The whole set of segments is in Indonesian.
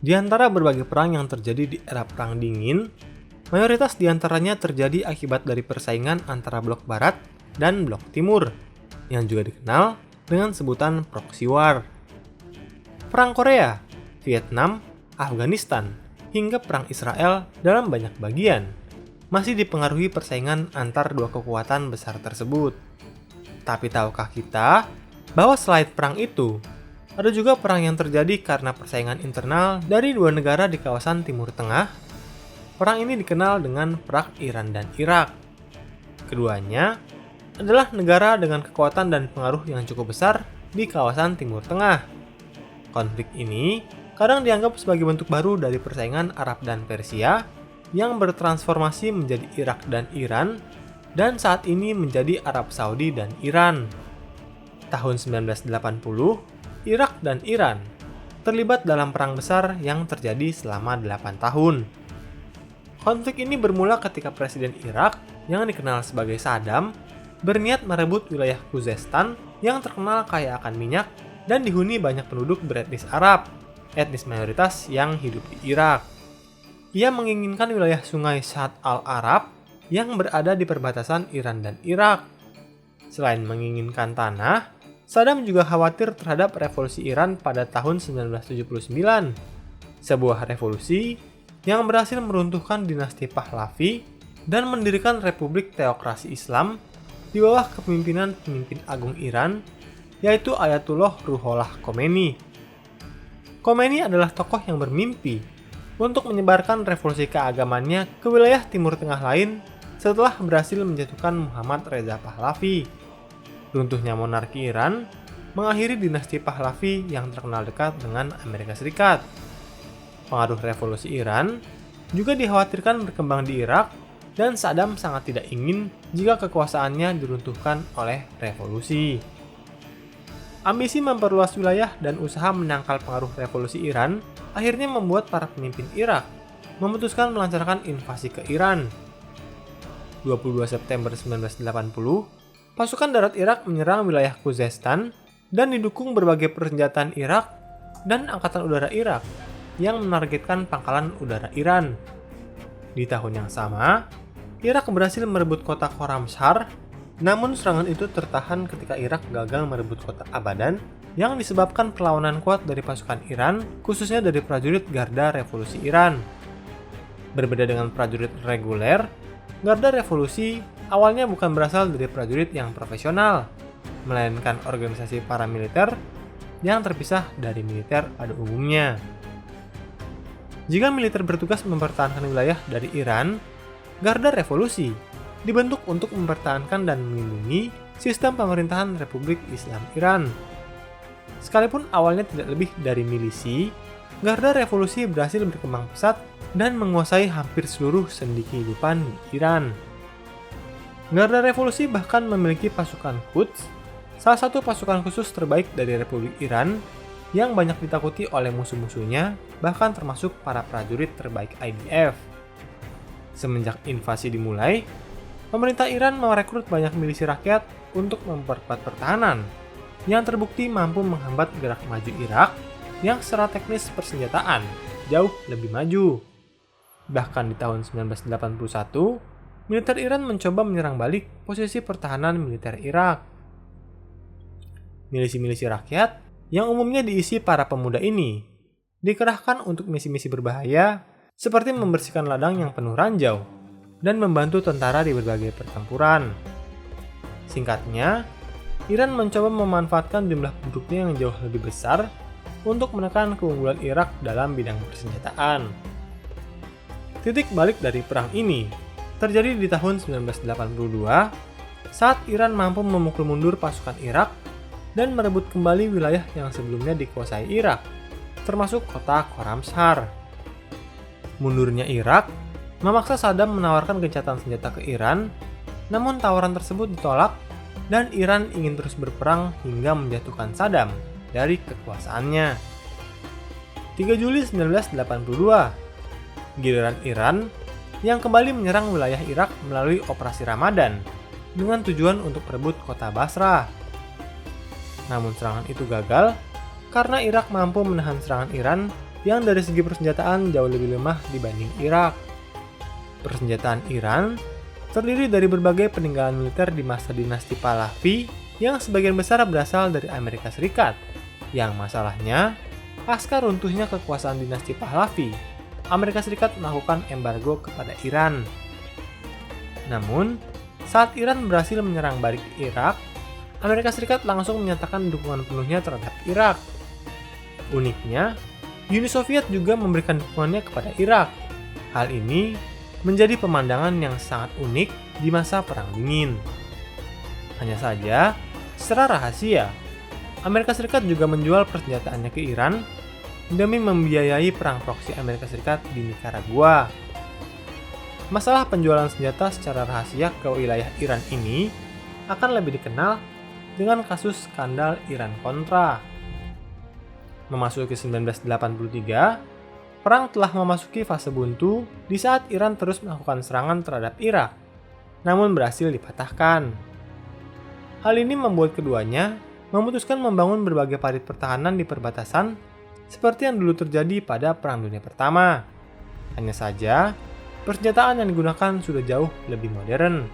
Di antara berbagai perang yang terjadi di era Perang Dingin, mayoritas di antaranya terjadi akibat dari persaingan antara blok Barat dan blok Timur, yang juga dikenal dengan sebutan proxy war. Perang Korea, Vietnam, Afghanistan, hingga Perang Israel dalam banyak bagian masih dipengaruhi persaingan antar dua kekuatan besar tersebut. Tapi tahukah kita bahwa selain perang itu, ada juga perang yang terjadi karena persaingan internal dari dua negara di kawasan Timur Tengah. Perang ini dikenal dengan Perang Iran dan Irak. Keduanya adalah negara dengan kekuatan dan pengaruh yang cukup besar di kawasan Timur Tengah. Konflik ini kadang dianggap sebagai bentuk baru dari persaingan Arab dan Persia yang bertransformasi menjadi Irak dan Iran, dan saat ini menjadi Arab Saudi dan Iran. Tahun 1980, Irak dan Iran terlibat dalam perang besar yang terjadi selama 8 tahun. Konflik ini bermula ketika Presiden Irak yang dikenal sebagai Saddam berniat merebut wilayah Khuzestan yang terkenal kaya akan minyak dan dihuni banyak penduduk beretnis Arab, etnis mayoritas yang hidup di Irak. Ia menginginkan wilayah sungai Shatt al-Arab yang berada di perbatasan Iran dan Irak. Selain menginginkan tanah, Saddam juga khawatir terhadap revolusi Iran pada tahun 1979, sebuah revolusi yang berhasil meruntuhkan dinasti Pahlavi dan mendirikan Republik Teokrasi Islam di bawah kepemimpinan pemimpin agung Iran, yaitu Ayatullah Ruhollah Khomeini. Khomeini adalah tokoh yang bermimpi untuk menyebarkan revolusi keagamannya ke wilayah Timur Tengah lain setelah berhasil menjatuhkan Muhammad Reza Pahlavi. Runtuhnya monarki Iran mengakhiri dinasti Pahlavi yang terkenal dekat dengan Amerika Serikat. Pengaruh revolusi Iran juga dikhawatirkan berkembang di Irak, dan Saddam sangat tidak ingin jika kekuasaannya diruntuhkan oleh revolusi. Ambisi memperluas wilayah dan usaha menangkal pengaruh revolusi Iran akhirnya membuat para pemimpin Irak memutuskan melancarkan invasi ke Iran. 22 September 1980, pasukan darat Irak menyerang wilayah Khuzestan dan didukung berbagai persenjataan Irak dan Angkatan Udara Irak yang menargetkan pangkalan udara Iran. Di tahun yang sama, Irak berhasil merebut kota Khorramshahr, namun serangan itu tertahan ketika Irak gagal merebut kota Abadan yang disebabkan perlawanan kuat dari pasukan Iran, khususnya dari prajurit Garda Revolusi Iran. Berbeda dengan prajurit reguler, Garda Revolusi awalnya bukan berasal dari prajurit yang profesional, melainkan organisasi paramiliter yang terpisah dari militer pada umumnya. Jika militer bertugas mempertahankan wilayah dari Iran, Garda Revolusi dibentuk untuk mempertahankan dan melindungi sistem pemerintahan Republik Islam Iran. Sekalipun awalnya tidak lebih dari milisi, Garda Revolusi berhasil berkembang pesat dan menguasai hampir seluruh sendi kehidupan di Iran. Garda Revolusi bahkan memiliki pasukan Quds, salah satu pasukan khusus terbaik dari Republik Iran yang banyak ditakuti oleh musuh-musuhnya, bahkan termasuk para prajurit terbaik IDF. Semenjak invasi dimulai, pemerintah Iran merekrut banyak milisi rakyat untuk memperkuat pertahanan, yang terbukti mampu menghambat gerak maju Irak yang secara teknis persenjataan jauh lebih maju. Bahkan di tahun 1981, militer Iran mencoba menyerang balik posisi pertahanan militer Irak. Milisi-milisi rakyat yang umumnya diisi para pemuda ini dikerahkan untuk misi-misi berbahaya seperti membersihkan ladang yang penuh ranjau dan membantu tentara di berbagai pertempuran. Singkatnya, Iran mencoba memanfaatkan jumlah penduduknya yang jauh lebih besar untuk menekan keunggulan Irak dalam bidang persenjataan. Titik balik dari perang ini terjadi di tahun 1982 saat Iran mampu memukul mundur pasukan Irak dan merebut kembali wilayah yang sebelumnya dikuasai Irak, termasuk kota Khorramshahr. Mundurnya Irak memaksa Saddam menawarkan gencatan senjata ke Iran, namun tawaran tersebut ditolak dan Iran ingin terus berperang hingga menjatuhkan Saddam dari kekuasaannya. 3 Juli 1982, giliran Iran yang kembali menyerang wilayah Irak melalui Operasi Ramadan dengan tujuan untuk merebut kota Basra. Namun serangan itu gagal karena Irak mampu menahan serangan Iran yang dari segi persenjataan jauh lebih lemah dibanding Irak. Persenjataan Iran terdiri dari berbagai peninggalan militer di masa dinasti Pahlavi yang sebagian besar berasal dari Amerika Serikat. Yang masalahnya, pasca runtuhnya kekuasaan dinasti Pahlavi, Amerika Serikat melakukan embargo kepada Iran. Namun, saat Iran berhasil menyerang balik Irak, Amerika Serikat langsung menyatakan dukungan penuhnya terhadap Irak. Uniknya, Uni Soviet juga memberikan dukungannya kepada Irak. Hal ini menjadi pemandangan yang sangat unik di masa Perang Dingin. Hanya saja, secara rahasia, Amerika Serikat juga menjual persenjataannya ke Iran demi membiayai perang proksi Amerika Serikat di Nicaragua. Masalah penjualan senjata secara rahasia ke wilayah Iran ini akan lebih dikenal dengan kasus skandal Iran-Contra. Memasuki 1983, perang telah memasuki fase buntu di saat Iran terus melakukan serangan terhadap Irak, namun berhasil dipatahkan. Hal ini membuat keduanya memutuskan membangun berbagai parit pertahanan di perbatasan seperti yang dulu terjadi pada Perang Dunia Pertama. Hanya saja, persenjataan yang digunakan sudah jauh lebih modern.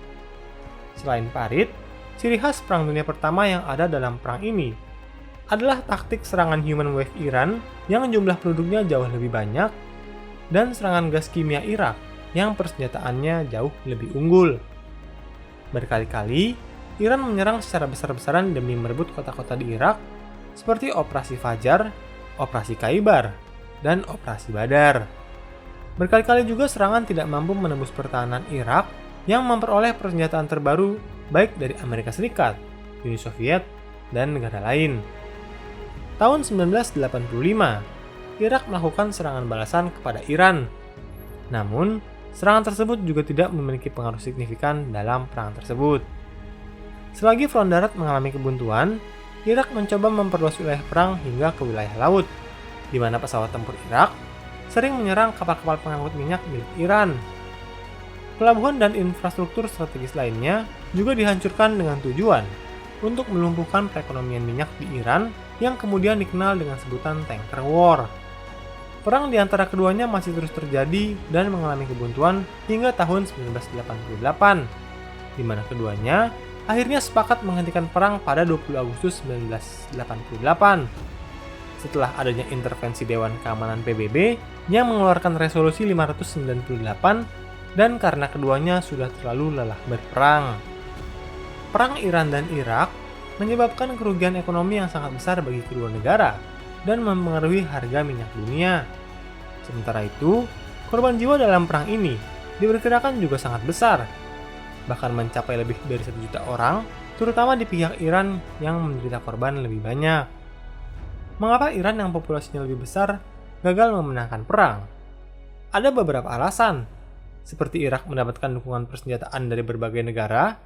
Selain parit, ciri khas Perang Dunia Pertama yang ada dalam perang ini adalah taktik serangan human wave Iran yang jumlah penduduknya jauh lebih banyak dan serangan gas kimia Irak yang persenjataannya jauh lebih unggul. Berkali-kali, Iran menyerang secara besar-besaran demi merebut kota-kota di Irak seperti Operasi Fajar, Operasi Khaibar, dan Operasi Badar. Berkali-kali juga serangan tidak mampu menembus pertahanan Irak yang memperoleh persenjataan terbaru baik dari Amerika Serikat, Uni Soviet, dan negara lain. Tahun 1985, Irak melakukan serangan balasan kepada Iran. Namun, serangan tersebut juga tidak memiliki pengaruh signifikan dalam perang tersebut. Selagi front darat mengalami kebuntuan, Irak mencoba memperluas wilayah perang hingga ke wilayah laut, di mana pesawat tempur Irak sering menyerang kapal-kapal pengangkut minyak milik Iran. Pelabuhan dan infrastruktur strategis lainnya juga dihancurkan dengan tujuan untuk melumpuhkan perekonomian minyak di Iran yang kemudian dikenal dengan sebutan Tanker War. Perang di antara keduanya masih terus terjadi dan mengalami kebuntuan hingga tahun 1988, di mana keduanya akhirnya sepakat menghentikan perang pada 20 Agustus 1988. Setelah adanya intervensi Dewan Keamanan PBB yang mengeluarkan resolusi 598 dan karena keduanya sudah terlalu lelah berperang. Perang Iran dan Irak menyebabkan kerugian ekonomi yang sangat besar bagi kedua negara dan mempengaruhi harga minyak dunia. Sementara itu, korban jiwa dalam perang ini diperkirakan juga sangat besar, bahkan mencapai lebih dari 1 juta orang, terutama di pihak Iran yang menderita korban lebih banyak. Mengapa Iran yang populasinya lebih besar gagal memenangkan perang? Ada beberapa alasan, seperti Irak mendapatkan dukungan persenjataan dari berbagai negara,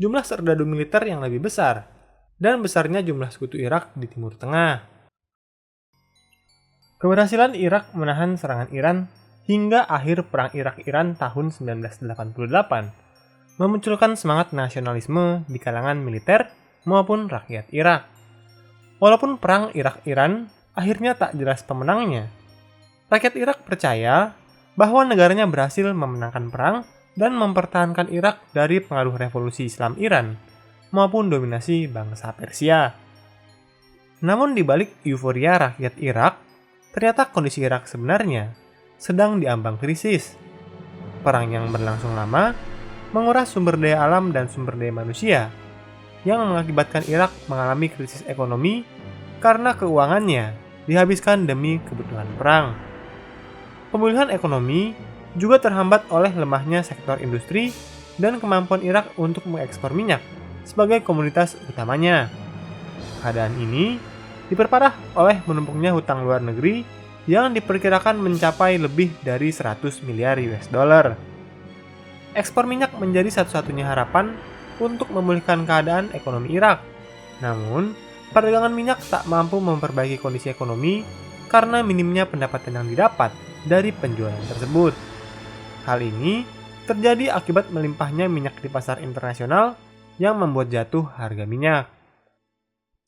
jumlah serdadu militer yang lebih besar, dan besarnya jumlah sekutu Irak di Timur Tengah. Keberhasilan Irak menahan serangan Iran hingga akhir Perang Irak-Iran tahun 1988 memunculkan semangat nasionalisme di kalangan militer maupun rakyat Irak. Walaupun Perang Irak-Iran akhirnya tak jelas pemenangnya, rakyat Irak percaya bahwa negaranya berhasil memenangkan perang dan mempertahankan Irak dari pengaruh revolusi Islam Iran maupun dominasi bangsa Persia. Namun di balik euforia rakyat Irak, ternyata kondisi Irak sebenarnya sedang diambang krisis. Perang yang berlangsung lama menguras sumber daya alam dan sumber daya manusia, yang mengakibatkan Irak mengalami krisis ekonomi karena keuangannya dihabiskan demi kebutuhan perang. Pemulihan ekonomi juga terhambat oleh lemahnya sektor industri dan kemampuan Irak untuk mengekspor minyak sebagai komoditas utamanya. Keadaan ini diperparah oleh menumpuknya hutang luar negeri yang diperkirakan mencapai lebih dari 100 miliar US dollar. Ekspor minyak menjadi satu-satunya harapan untuk memulihkan keadaan ekonomi Irak. Namun, perdagangan minyak tak mampu memperbaiki kondisi ekonomi karena minimnya pendapatan yang didapat dari penjualan tersebut. Hal ini terjadi akibat melimpahnya minyak di pasar internasional yang membuat jatuh harga minyak.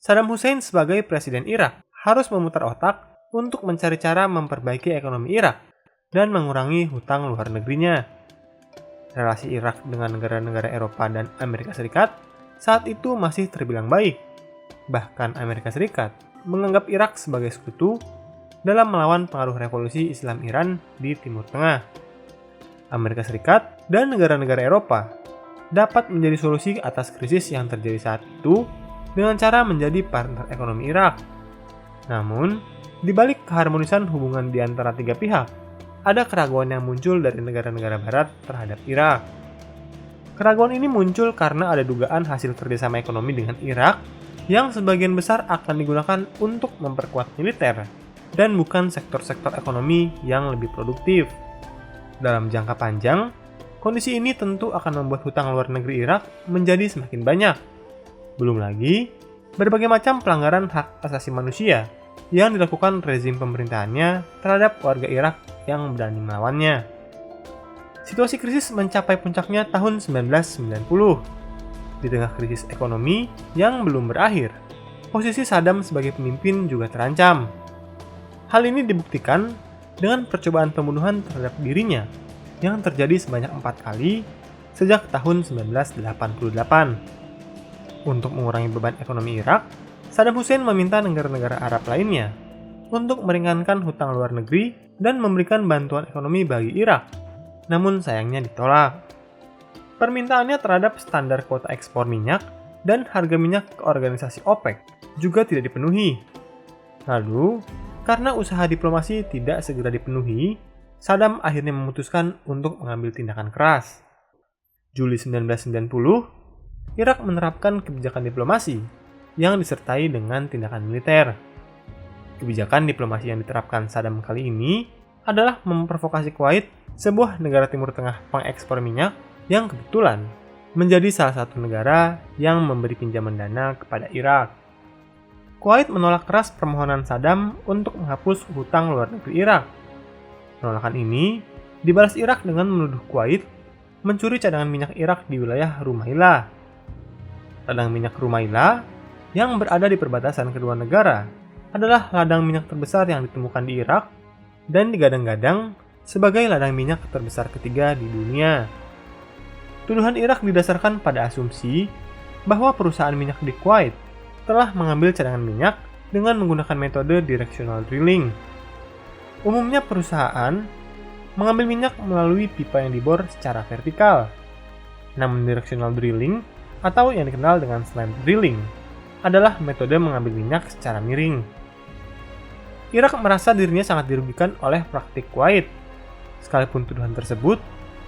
Saddam Hussein sebagai presiden Irak harus memutar otak untuk mencari cara memperbaiki ekonomi Irak dan mengurangi hutang luar negerinya. Relasi Irak dengan negara-negara Eropa dan Amerika Serikat saat itu masih terbilang baik. Bahkan Amerika Serikat menganggap Irak sebagai sekutu dalam melawan pengaruh revolusi Islam Iran di Timur Tengah. Amerika Serikat dan negara-negara Eropa dapat menjadi solusi atas krisis yang terjadi saat itu dengan cara menjadi partner ekonomi Irak. Namun, di balik keharmonisan hubungan di antara tiga pihak, ada keraguan yang muncul dari negara-negara barat terhadap Irak. Keraguan ini muncul karena ada dugaan hasil kerjasama ekonomi dengan Irak yang sebagian besar akan digunakan untuk memperkuat militer dan bukan sektor-sektor ekonomi yang lebih produktif. Dalam jangka panjang, kondisi ini tentu akan membuat hutang luar negeri Irak menjadi semakin banyak. Belum lagi, berbagai macam pelanggaran hak asasi manusia yang dilakukan rezim pemerintahannya terhadap warga Irak yang berani melawannya. Situasi krisis mencapai puncaknya tahun 1990. Di tengah krisis ekonomi yang belum berakhir, posisi Saddam sebagai pemimpin juga terancam. Hal ini dibuktikan dengan percobaan pembunuhan terhadap dirinya yang terjadi sebanyak 4 kali sejak tahun 1988. Untuk mengurangi beban ekonomi Irak, Saddam Hussein meminta negara-negara Arab lainnya untuk meringankan hutang luar negeri dan memberikan bantuan ekonomi bagi Irak. Namun sayangnya ditolak. Permintaannya terhadap standar kuota ekspor minyak dan harga minyak ke organisasi OPEC juga tidak dipenuhi. Lalu, karena usaha diplomasi tidak segera dipenuhi, Saddam akhirnya memutuskan untuk mengambil tindakan keras. Juli 1990, Irak menerapkan kebijakan diplomasi yang disertai dengan tindakan militer. Kebijakan diplomasi yang diterapkan Saddam kali ini adalah memprovokasi Kuwait, sebuah negara Timur Tengah pengekspor minyak yang kebetulan menjadi salah satu negara yang memberi pinjaman dana kepada Irak. Kuwait menolak keras permohonan Saddam untuk menghapus hutang luar negeri Irak. Penolakan ini dibalas Irak dengan menuduh Kuwait mencuri cadangan minyak Irak di wilayah Rumaila. Ladang minyak Rumaila yang berada di perbatasan kedua negara adalah ladang minyak terbesar yang ditemukan di Irak dan digadang-gadang sebagai ladang minyak terbesar ketiga di dunia. Tuduhan Irak didasarkan pada asumsi bahwa perusahaan minyak di Kuwait telah mengambil cadangan minyak dengan menggunakan metode directional drilling. Umumnya perusahaan mengambil minyak melalui pipa yang dibor secara vertikal. Namun directional drilling atau yang dikenal dengan slant drilling adalah metode mengambil minyak secara miring. Irak merasa dirinya sangat dirugikan oleh praktik Kuwait. Sekalipun tuduhan tersebut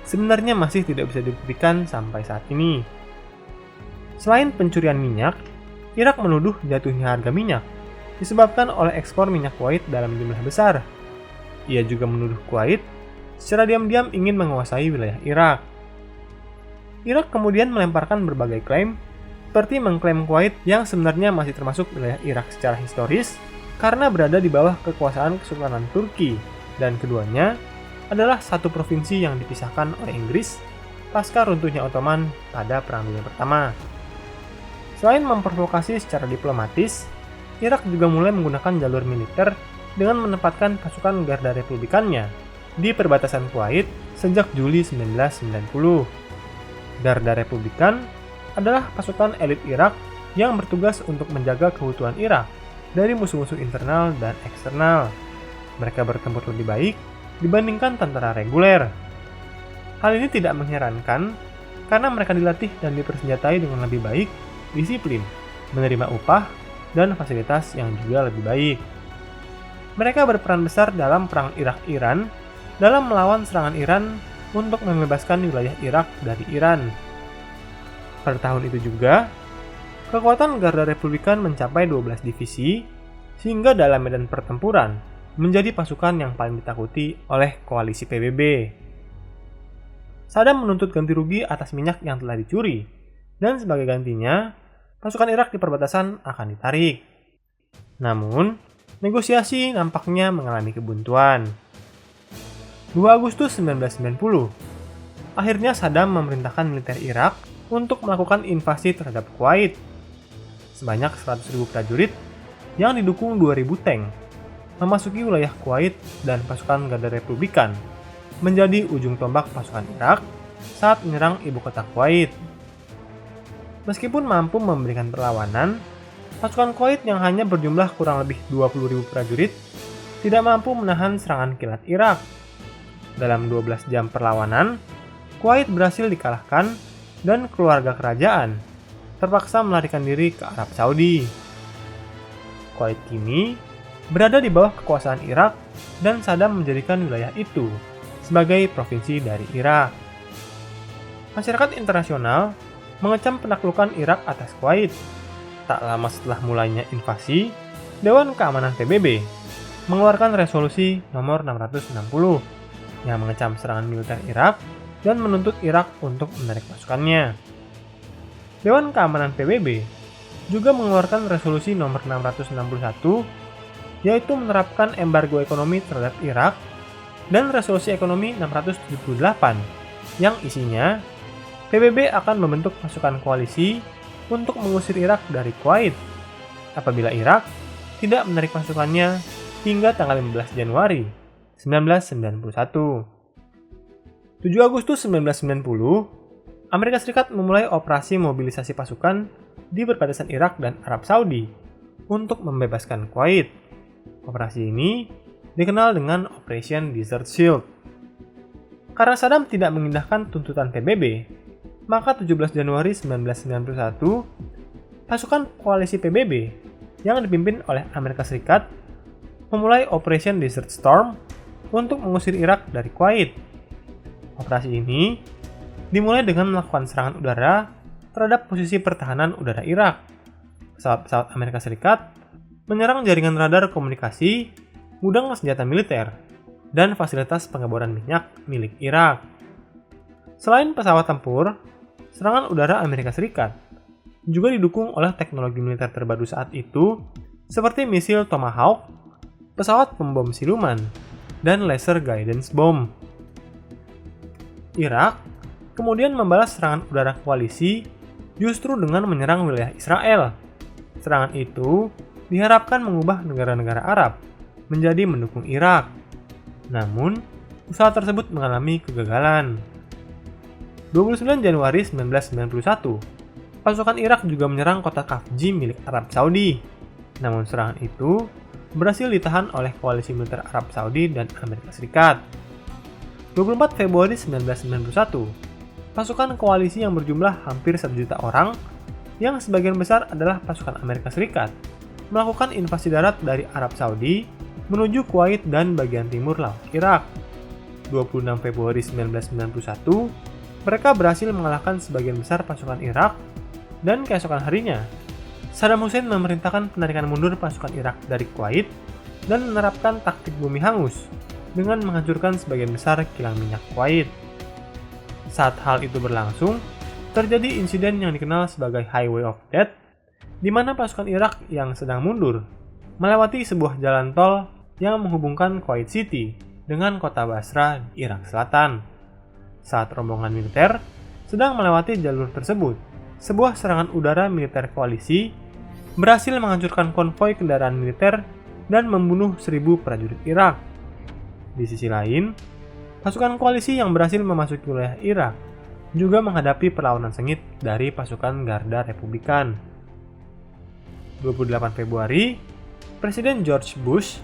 sebenarnya masih tidak bisa dibuktikan sampai saat ini. Selain pencurian minyak, Irak menuduh jatuhnya harga minyak disebabkan oleh ekspor minyak Kuwait dalam jumlah besar. Ia juga menuduh Kuwait secara diam-diam ingin menguasai wilayah Irak. Irak kemudian melemparkan berbagai klaim, seperti mengklaim Kuwait yang sebenarnya masih termasuk wilayah Irak secara historis karena berada di bawah kekuasaan Kesultanan Turki, dan keduanya adalah satu provinsi yang dipisahkan oleh Inggris pasca runtuhnya Ottoman pada Perang Dunia Pertama. Selain memprovokasi secara diplomatis, Irak juga mulai menggunakan jalur militer dengan menempatkan pasukan Garda Republikannya di perbatasan Kuwait sejak Juli 1990. Garda Republikan adalah pasukan elit Irak yang bertugas untuk menjaga keutuhan Irak dari musuh-musuh internal dan eksternal. Mereka bertempur lebih baik dibandingkan tentara reguler. Hal ini tidak mengherankan karena mereka dilatih dan dipersenjatai dengan lebih baik, disiplin, menerima upah, dan fasilitas yang juga lebih baik. Mereka berperan besar dalam perang Irak-Iran dalam melawan serangan Iran untuk membebaskan wilayah Irak dari Iran. Pada tahun itu juga, kekuatan Garda Republikan mencapai 12 divisi, sehingga dalam medan pertempuran menjadi pasukan yang paling ditakuti oleh koalisi PBB. Saddam menuntut ganti rugi atas minyak yang telah dicuri, dan sebagai gantinya, pasukan Irak di perbatasan akan ditarik. Namun, negosiasi nampaknya mengalami kebuntuan. 2 Agustus 1990, akhirnya Saddam memerintahkan militer Irak untuk melakukan invasi terhadap Kuwait. Sebanyak 100.000 prajurit yang didukung 2.000 tank memasuki wilayah Kuwait dan pasukan Garda Republikan, menjadi ujung tombak pasukan Irak saat menyerang ibu kota Kuwait. Meskipun mampu memberikan perlawanan, pasukan Kuwait yang hanya berjumlah kurang lebih 20.000 prajurit tidak mampu menahan serangan kilat Irak. Dalam 12 jam perlawanan, Kuwait berhasil dikalahkan dan keluarga kerajaan terpaksa melarikan diri ke Arab Saudi. Kuwait kini berada di bawah kekuasaan Irak dan Saddam menjadikan wilayah itu sebagai provinsi dari Irak. Masyarakat internasional mengecam penaklukan Irak atas Kuwait. Tak lama setelah mulainya invasi, Dewan Keamanan PBB mengeluarkan resolusi nomor 660 yang mengecam serangan militer Irak dan menuntut Irak untuk menarik pasukannya. Dewan Keamanan PBB juga mengeluarkan resolusi nomor 661 yaitu menerapkan embargo ekonomi terhadap Irak dan resolusi ekonomi 678 yang isinya PBB akan membentuk pasukan koalisi untuk mengusir Irak dari Kuwait apabila Irak tidak menarik pasukannya hingga tanggal 15 Januari 1991. 7 Agustus 1990, Amerika Serikat memulai operasi mobilisasi pasukan di perbatasan Irak dan Arab Saudi untuk membebaskan Kuwait. Operasi ini dikenal dengan Operation Desert Shield. Karena Saddam tidak mengindahkan tuntutan PBB, maka 17 Januari 1991, pasukan koalisi PBB yang dipimpin oleh Amerika Serikat memulai Operation Desert Storm untuk mengusir Irak dari Kuwait. Operasi ini dimulai dengan melakukan serangan udara terhadap posisi pertahanan udara Irak. Pesawat-pesawat Amerika Serikat menyerang jaringan radar komunikasi, gudang senjata militer, dan fasilitas pengeboran minyak milik Irak. Selain pesawat tempur, serangan udara Amerika Serikat juga didukung oleh teknologi militer terbaru saat itu seperti misil Tomahawk, pesawat pembom siluman, dan laser guidance bomb. Irak kemudian membalas serangan udara koalisi justru dengan menyerang wilayah Israel. Serangan itu diharapkan mengubah negara-negara Arab menjadi mendukung Irak. Namun, usaha tersebut mengalami kegagalan. 29 Januari 1991, pasukan Irak juga menyerang kota Khafji milik Arab Saudi. Namun serangan itu berhasil ditahan oleh koalisi militer Arab Saudi dan Amerika Serikat. 24 Februari 1991, pasukan koalisi yang berjumlah hampir 1 juta orang, yang sebagian besar adalah pasukan Amerika Serikat, melakukan invasi darat dari Arab Saudi menuju Kuwait dan bagian timur laut Irak. 26 Februari 1991, mereka berhasil mengalahkan sebagian besar pasukan Irak, dan keesokan harinya, Saddam Hussein memerintahkan penarikan mundur pasukan Irak dari Kuwait dan menerapkan taktik bumi hangus dengan menghancurkan sebagian besar kilang minyak Kuwait. Saat hal itu berlangsung, terjadi insiden yang dikenal sebagai Highway of Death, di mana pasukan Irak yang sedang mundur melewati sebuah jalan tol yang menghubungkan Kuwait City dengan kota Basra di Irak Selatan. Saat rombongan militer sedang melewati jalur tersebut, sebuah serangan udara militer koalisi berhasil menghancurkan konvoi kendaraan militer dan membunuh 1.000 prajurit Irak. Di sisi lain, pasukan koalisi yang berhasil memasuki wilayah Irak juga menghadapi perlawanan sengit dari pasukan Garda Republikan. 28 Februari, Presiden George Bush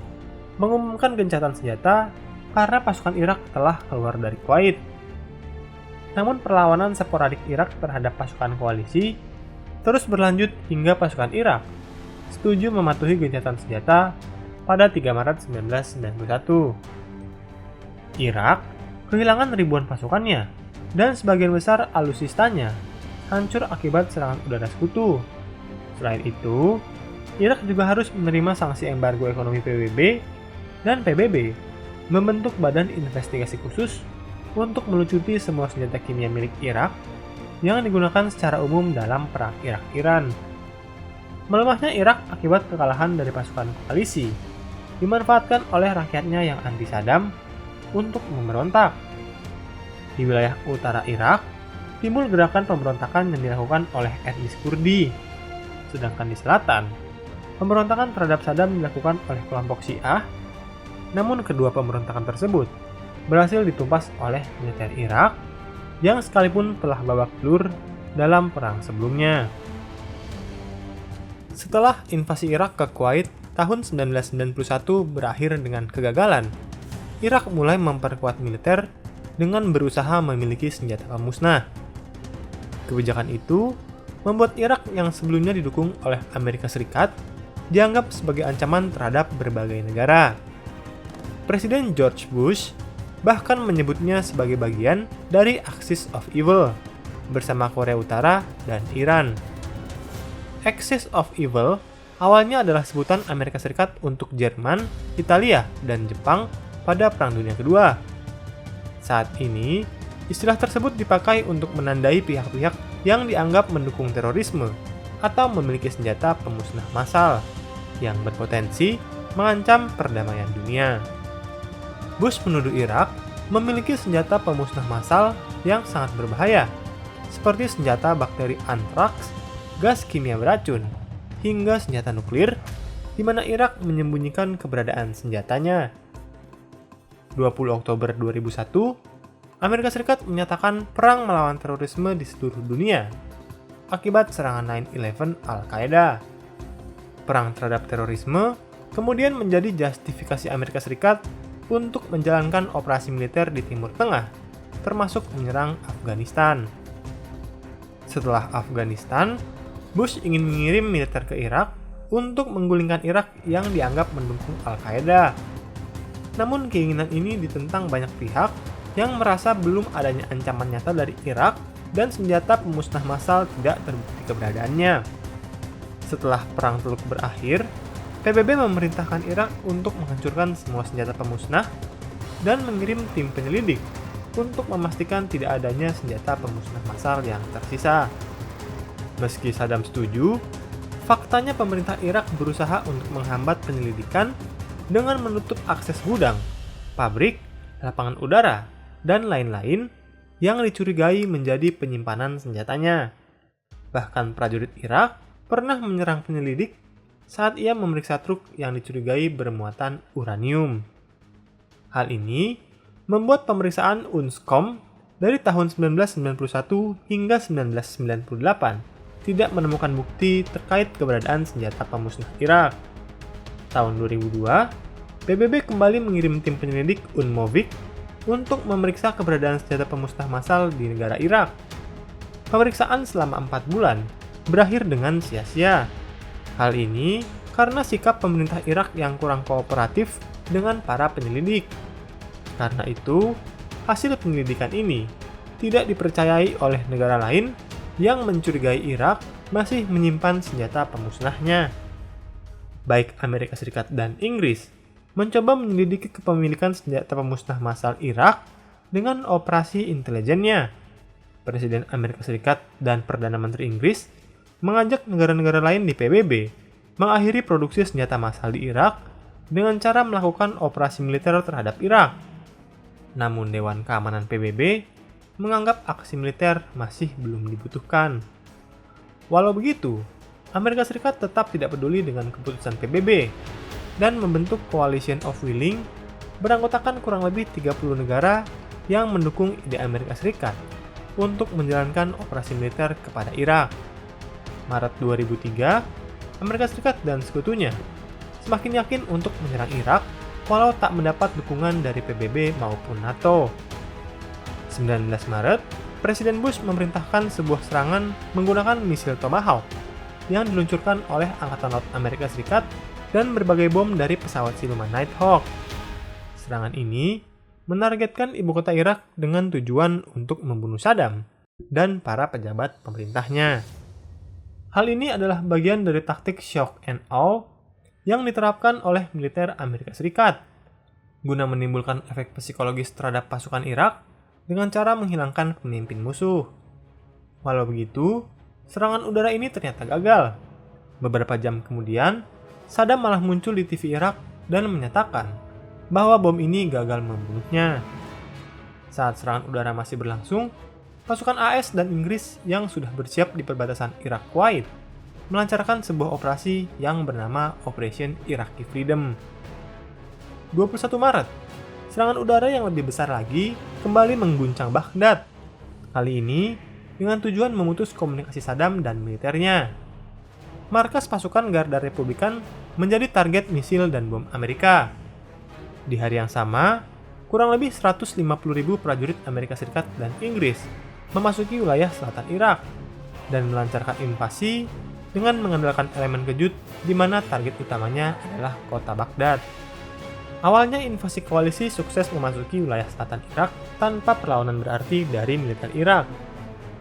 mengumumkan gencatan senjata karena pasukan Irak telah keluar dari Kuwait. Namun perlawanan sporadik Irak terhadap pasukan koalisi terus berlanjut hingga pasukan Irak setuju mematuhi gencatan senjata pada 3 Maret 1991. Irak kehilangan ribuan pasukannya dan sebagian besar alutsistanya hancur akibat serangan udara sekutu. Selain itu, Irak juga harus menerima sanksi embargo ekonomi PBB dan PBB membentuk badan investigasi khusus untuk melucuti semua senjata kimia milik Irak yang digunakan secara umum dalam perang Irak-Iran. Melemahnya Irak akibat kekalahan dari pasukan koalisi dimanfaatkan oleh rakyatnya yang anti Saddam untuk memberontak. Di wilayah utara Irak, timbul gerakan pemberontakan yang dilakukan oleh etnis Kurdi. Sedangkan di selatan, pemberontakan terhadap Saddam dilakukan oleh kelompok Syiah Namun kedua pemberontakan tersebut berhasil ditumpas oleh militer Irak yang sekalipun telah babak belur dalam perang sebelumnya. Setelah invasi Irak ke Kuwait tahun 1991 berakhir dengan kegagalan, Irak mulai memperkuat militer dengan berusaha memiliki senjata pemusnah. Kebijakan itu membuat Irak yang sebelumnya didukung oleh Amerika Serikat dianggap sebagai ancaman terhadap berbagai negara. Presiden George Bush bahkan menyebutnya sebagai bagian dari Axis of Evil bersama Korea Utara dan Iran. Axis of Evil awalnya adalah sebutan Amerika Serikat untuk Jerman, Italia, dan Jepang pada Perang Dunia Kedua. Saat ini, istilah tersebut dipakai untuk menandai pihak-pihak yang dianggap mendukung terorisme atau memiliki senjata pemusnah massal yang berpotensi mengancam perdamaian dunia. Bush menuduh Irak memiliki senjata pemusnah massal yang sangat berbahaya, seperti senjata bakteri antraks, gas kimia beracun, hingga senjata nuklir, di mana Irak menyembunyikan keberadaan senjatanya. 20 Oktober 2001, Amerika Serikat menyatakan perang melawan terorisme di seluruh dunia akibat serangan 9/11 Al-Qaeda. Perang terhadap terorisme kemudian menjadi justifikasi Amerika Serikat untuk menjalankan operasi militer di Timur Tengah, termasuk menyerang Afghanistan. Setelah Afghanistan, Bush ingin mengirim militer ke Irak untuk menggulingkan Irak yang dianggap mendukung Al-Qaeda. Namun keinginan ini ditentang banyak pihak yang merasa belum adanya ancaman nyata dari Irak dan senjata pemusnah massal tidak terbukti keberadaannya. Setelah Perang Teluk berakhir, PBB memerintahkan Irak untuk menghancurkan semua senjata pemusnah dan mengirim tim penyelidik untuk memastikan tidak adanya senjata pemusnah massal yang tersisa. Meski Saddam setuju, faktanya pemerintah Irak berusaha untuk menghambat penyelidikan dengan menutup akses gudang, pabrik, lapangan udara, dan lain-lain yang dicurigai menjadi penyimpanan senjatanya. Bahkan prajurit Irak pernah menyerang penyelidik saat ia memeriksa truk yang dicurigai bermuatan uranium. Hal ini membuat pemeriksaan UNSCOM dari tahun 1991 hingga 1998 tidak menemukan bukti terkait keberadaan senjata pemusnah Irak. Tahun 2002, PBB kembali mengirim tim penyelidik UNMOVIC untuk memeriksa keberadaan senjata pemusnah massal di negara Irak. Pemeriksaan selama 4 bulan berakhir dengan sia-sia. Hal ini karena sikap pemerintah Irak yang kurang kooperatif dengan para penyelidik. Karena itu, hasil penyelidikan ini tidak dipercayai oleh negara lain yang mencurigai Irak masih menyimpan senjata pemusnahnya. Baik Amerika Serikat dan Inggris mencoba menyelidiki kepemilikan senjata pemusnah massal Irak dengan operasi intelijennya. Presiden Amerika Serikat dan Perdana Menteri Inggris mengajak negara-negara lain di PBB mengakhiri produksi senjata massal di Irak dengan cara melakukan operasi militer terhadap Irak. Namun Dewan Keamanan PBB menganggap aksi militer masih belum dibutuhkan. Walau begitu, Amerika Serikat tetap tidak peduli dengan keputusan PBB dan membentuk Coalition of Willing beranggotakan kurang lebih 30 negara yang mendukung ide Amerika Serikat untuk menjalankan operasi militer kepada Irak. Maret 2003, Amerika Serikat dan sekutunya semakin yakin untuk menyerang Irak walau tak mendapat dukungan dari PBB maupun NATO. 19 Maret, Presiden Bush memerintahkan sebuah serangan menggunakan misil Tomahawk yang diluncurkan oleh Angkatan Laut Amerika Serikat dan berbagai bom dari pesawat siluman Nighthawk. Serangan ini menargetkan ibu kota Irak dengan tujuan untuk membunuh Saddam dan para pejabat pemerintahnya. Hal ini adalah bagian dari taktik shock and awe yang diterapkan oleh militer Amerika Serikat guna menimbulkan efek psikologis terhadap pasukan Irak dengan cara menghilangkan pemimpin musuh. Walau begitu, serangan udara ini ternyata gagal. Beberapa jam kemudian, Saddam malah muncul di TV Irak dan menyatakan bahwa bom ini gagal membunuhnya. Saat serangan udara masih berlangsung, pasukan AS dan Inggris yang sudah bersiap di perbatasan Irak-Kuwait melancarkan sebuah operasi yang bernama Operation Iraqi Freedom. 21 Maret, serangan udara yang lebih besar lagi kembali mengguncang Baghdad. Kali ini dengan tujuan memutus komunikasi Saddam dan militernya. Markas pasukan Garda Republikan menjadi target misil dan bom Amerika. Di hari yang sama, kurang lebih 150.000 prajurit Amerika Serikat dan Inggris memasuki wilayah selatan Irak dan melancarkan invasi dengan mengandalkan elemen kejut di mana target utamanya adalah kota Baghdad. Awalnya invasi koalisi sukses memasuki wilayah selatan Irak tanpa perlawanan berarti dari militer Irak.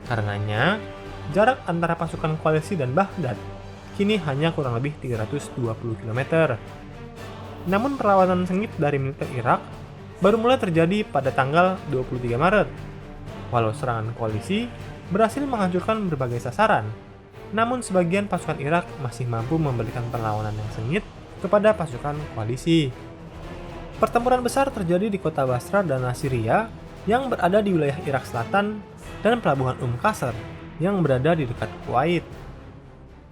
Karenanya, jarak antara pasukan koalisi dan Baghdad kini hanya kurang lebih 320 km. Namun perlawanan sengit dari militer Irak baru mulai terjadi pada tanggal 23 Maret. Walau serangan koalisi berhasil menghancurkan berbagai sasaran, namun sebagian pasukan Irak masih mampu memberikan perlawanan yang sengit kepada pasukan koalisi. Pertempuran besar terjadi di kota Basra dan Nasiriyah yang berada di wilayah Irak Selatan dan pelabuhan Qasr yang berada di dekat Kuwait.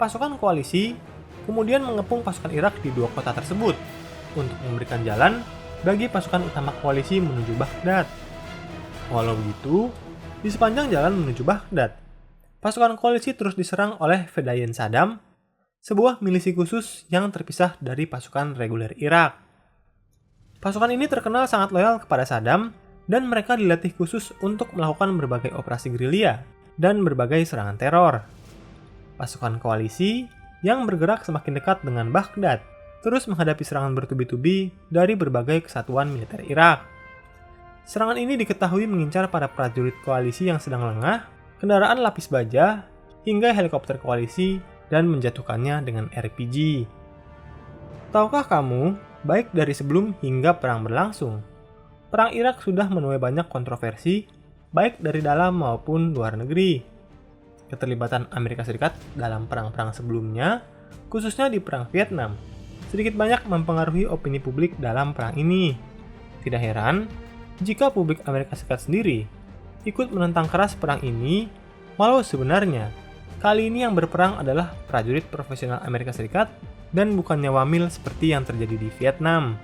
Pasukan koalisi kemudian mengepung pasukan Irak di dua kota tersebut untuk memberikan jalan bagi pasukan utama koalisi menuju Baghdad. Walau begitu, di sepanjang jalan menuju Baghdad, pasukan koalisi terus diserang oleh Fedayeen Saddam, sebuah milisi khusus yang terpisah dari pasukan reguler Irak. Pasukan ini terkenal sangat loyal kepada Saddam dan mereka dilatih khusus untuk melakukan berbagai operasi gerilya dan berbagai serangan teror. Pasukan koalisi yang bergerak semakin dekat dengan Baghdad terus menghadapi serangan bertubi-tubi dari berbagai kesatuan militer Irak. Serangan ini diketahui mengincar para prajurit koalisi yang sedang lengah, kendaraan lapis baja, hingga helikopter koalisi dan menjatuhkannya dengan RPG. Tahukah kamu, baik dari sebelum hingga perang berlangsung, perang Irak sudah menuai banyak kontroversi, baik dari dalam maupun luar negeri. Keterlibatan Amerika Serikat dalam perang-perang sebelumnya, khususnya di Perang Vietnam, sedikit banyak mempengaruhi opini publik dalam perang ini. Tidak heran jika publik Amerika Serikat sendiri ikut menentang keras perang ini, walau sebenarnya kali ini yang berperang adalah prajurit profesional Amerika Serikat dan bukannya wamil seperti yang terjadi di Vietnam.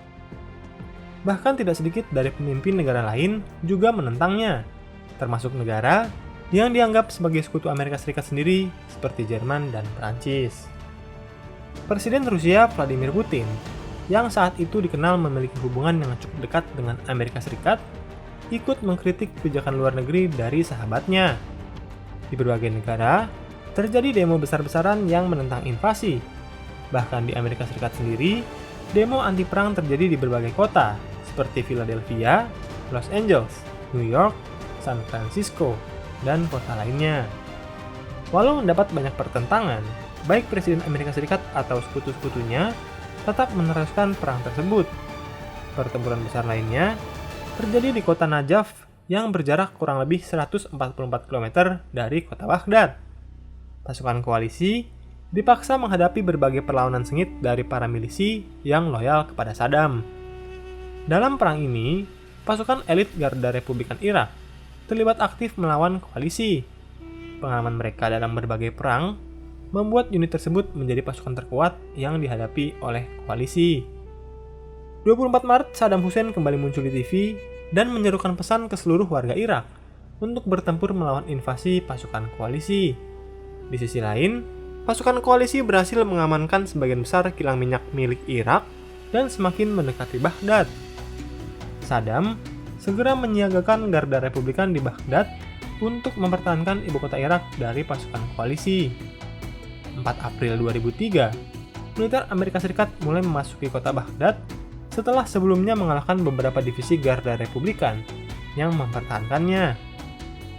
Bahkan tidak sedikit dari pemimpin negara lain juga menentangnya, termasuk negara yang dianggap sebagai sekutu Amerika Serikat sendiri seperti Jerman dan Prancis. Presiden Rusia Vladimir Putin, yang saat itu dikenal memiliki hubungan yang cukup dekat dengan Amerika Serikat, ikut mengkritik kebijakan luar negeri dari sahabatnya. Di berbagai negara, terjadi demo besar-besaran yang menentang invasi. Bahkan di Amerika Serikat sendiri, demo anti-perang terjadi di berbagai kota, seperti Philadelphia, Los Angeles, New York, San Francisco, dan kota lainnya. Walau mendapat banyak pertentangan, baik Presiden Amerika Serikat atau sekutu-sekutunya tetap meneruskan perang tersebut. Pertempuran besar lainnya terjadi di kota Najaf yang berjarak kurang lebih 144 km dari kota Baghdad. Pasukan koalisi dipaksa menghadapi berbagai perlawanan sengit dari para milisi yang loyal kepada Saddam. Dalam perang ini, pasukan elit Garda Republikan Irak terlibat aktif melawan koalisi. Pengalaman mereka dalam berbagai perang membuat unit tersebut menjadi pasukan terkuat yang dihadapi oleh koalisi. 24 Maret, Saddam Hussein kembali muncul di TV dan menyerukan pesan ke seluruh warga Irak untuk bertempur melawan invasi pasukan koalisi. Di sisi lain, pasukan koalisi berhasil mengamankan sebagian besar kilang minyak milik Irak dan semakin mendekati Baghdad. Saddam segera menyiagakan Garda Republikan di Baghdad untuk mempertahankan ibu kota Irak dari pasukan koalisi. 4 April 2003, militer Amerika Serikat mulai memasuki kota Baghdad setelah sebelumnya mengalahkan beberapa divisi Garda Republikan yang mempertahankannya.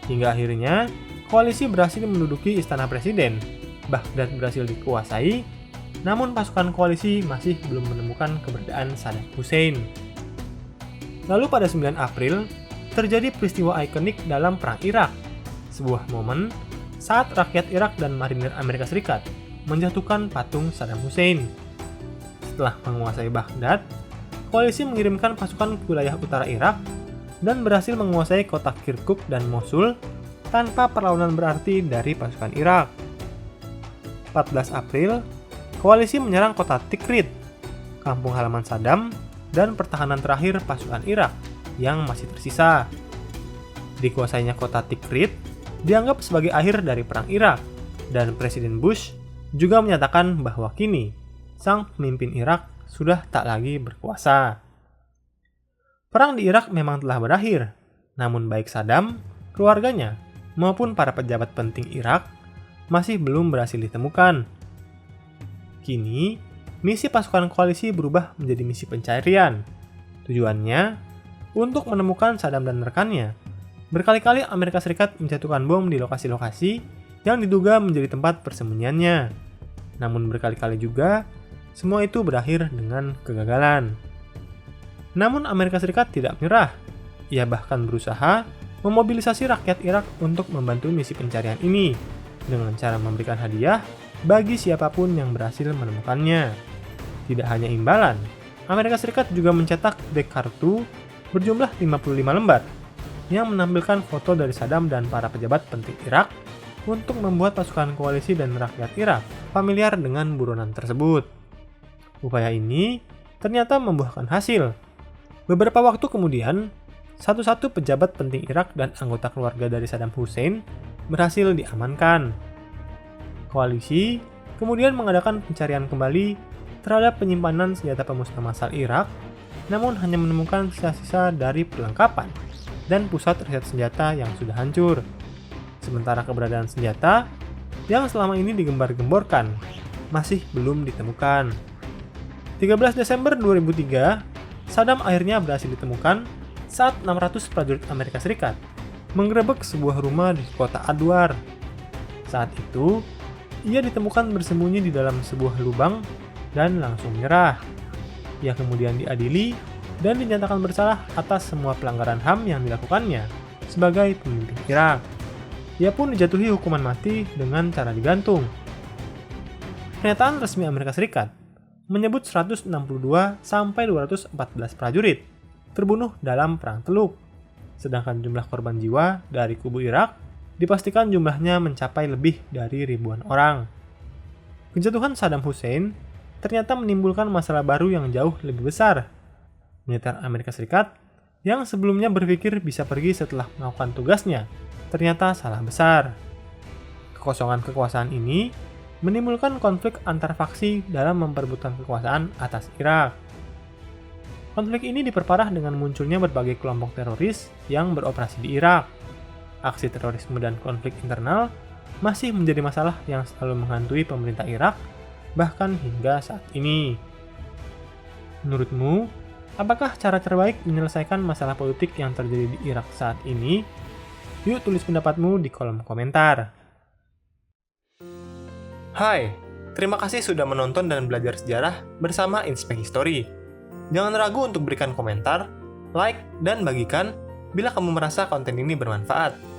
Hingga akhirnya, koalisi berhasil menduduki istana presiden. Baghdad berhasil dikuasai, namun pasukan koalisi masih belum menemukan keberadaan Saddam Hussein. Lalu pada 9 April, terjadi peristiwa ikonik dalam Perang Irak, sebuah momen saat rakyat Irak dan marinir Amerika Serikat menjatuhkan patung Saddam Hussein. Setelah menguasai Baghdad, koalisi mengirimkan pasukan ke wilayah utara Irak dan berhasil menguasai kota Kirkuk dan Mosul tanpa perlawanan berarti dari pasukan Irak. 14 April, koalisi menyerang kota Tikrit, kampung halaman Saddam, dan pertahanan terakhir pasukan Irak yang masih tersisa. Dikuasainya kota Tikrit dianggap sebagai akhir dari perang Irak, dan Presiden Bush juga menyatakan bahwa kini sang pemimpin Irak sudah tak lagi berkuasa. Perang di Irak memang telah berakhir, namun baik Saddam, keluarganya, maupun para pejabat penting Irak masih belum berhasil ditemukan. Kini, misi pasukan koalisi berubah menjadi misi pencarian. Tujuannya untuk menemukan Saddam dan rekannya. Berkali-kali Amerika Serikat menjatuhkan bom di lokasi-lokasi yang diduga menjadi tempat persembunyiannya. Namun berkali-kali juga, semua itu berakhir dengan kegagalan. Namun Amerika Serikat tidak menyerah. Ia bahkan berusaha memobilisasi rakyat Irak untuk membantu misi pencarian ini dengan cara memberikan hadiah bagi siapapun yang berhasil menemukannya. Tidak hanya imbalan, Amerika Serikat juga mencetak dek kartu berjumlah 55 lembar yang menampilkan foto dari Saddam dan para pejabat penting Irak untuk membuat pasukan koalisi dan rakyat Irak familiar dengan buronan tersebut. Upaya ini ternyata membuahkan hasil. Beberapa waktu kemudian, satu-satu pejabat penting Irak dan anggota keluarga dari Saddam Hussein berhasil diamankan. Koalisi kemudian mengadakan pencarian kembali terhadap penyimpanan senjata pemusnah massal Irak, namun hanya menemukan sisa-sisa dari perlengkapan dan pusat riset senjata yang sudah hancur. Sementara keberadaan senjata yang selama ini digembar-gemborkan masih belum ditemukan. 13 Desember 2003, Saddam akhirnya berhasil ditemukan saat 600 prajurit Amerika Serikat menggerebek sebuah rumah di kota Adwar. Saat itu, ia ditemukan bersembunyi di dalam sebuah lubang dan langsung menyerah. Ia kemudian diadili dan dinyatakan bersalah atas semua pelanggaran HAM yang dilakukannya sebagai pemimpin Irak. Ia pun dijatuhi hukuman mati dengan cara digantung. Pernyataan resmi Amerika Serikat menyebut 162 sampai 214 prajurit terbunuh dalam perang Teluk. Sedangkan jumlah korban jiwa dari kubu Irak dipastikan jumlahnya mencapai lebih dari ribuan orang. Kejatuhan Saddam Hussein ternyata menimbulkan masalah baru yang jauh lebih besar. Militer Amerika Serikat yang sebelumnya berpikir bisa pergi setelah melakukan tugasnya ternyata salah besar. Kekosongan kekuasaan ini menimbulkan konflik antar faksi dalam memperebutkan kekuasaan atas Irak. Konflik ini diperparah dengan munculnya berbagai kelompok teroris yang beroperasi di Irak. Aksi terorisme dan konflik internal masih menjadi masalah yang selalu menghantui pemerintah Irak, bahkan hingga saat ini. Menurutmu, apakah cara terbaik menyelesaikan masalah politik yang terjadi di Irak saat ini? Yuk tulis pendapatmu di kolom komentar. Hai, terima kasih sudah menonton dan belajar sejarah bersama Inspek History. Jangan ragu untuk berikan komentar, like, dan bagikan bila kamu merasa konten ini bermanfaat.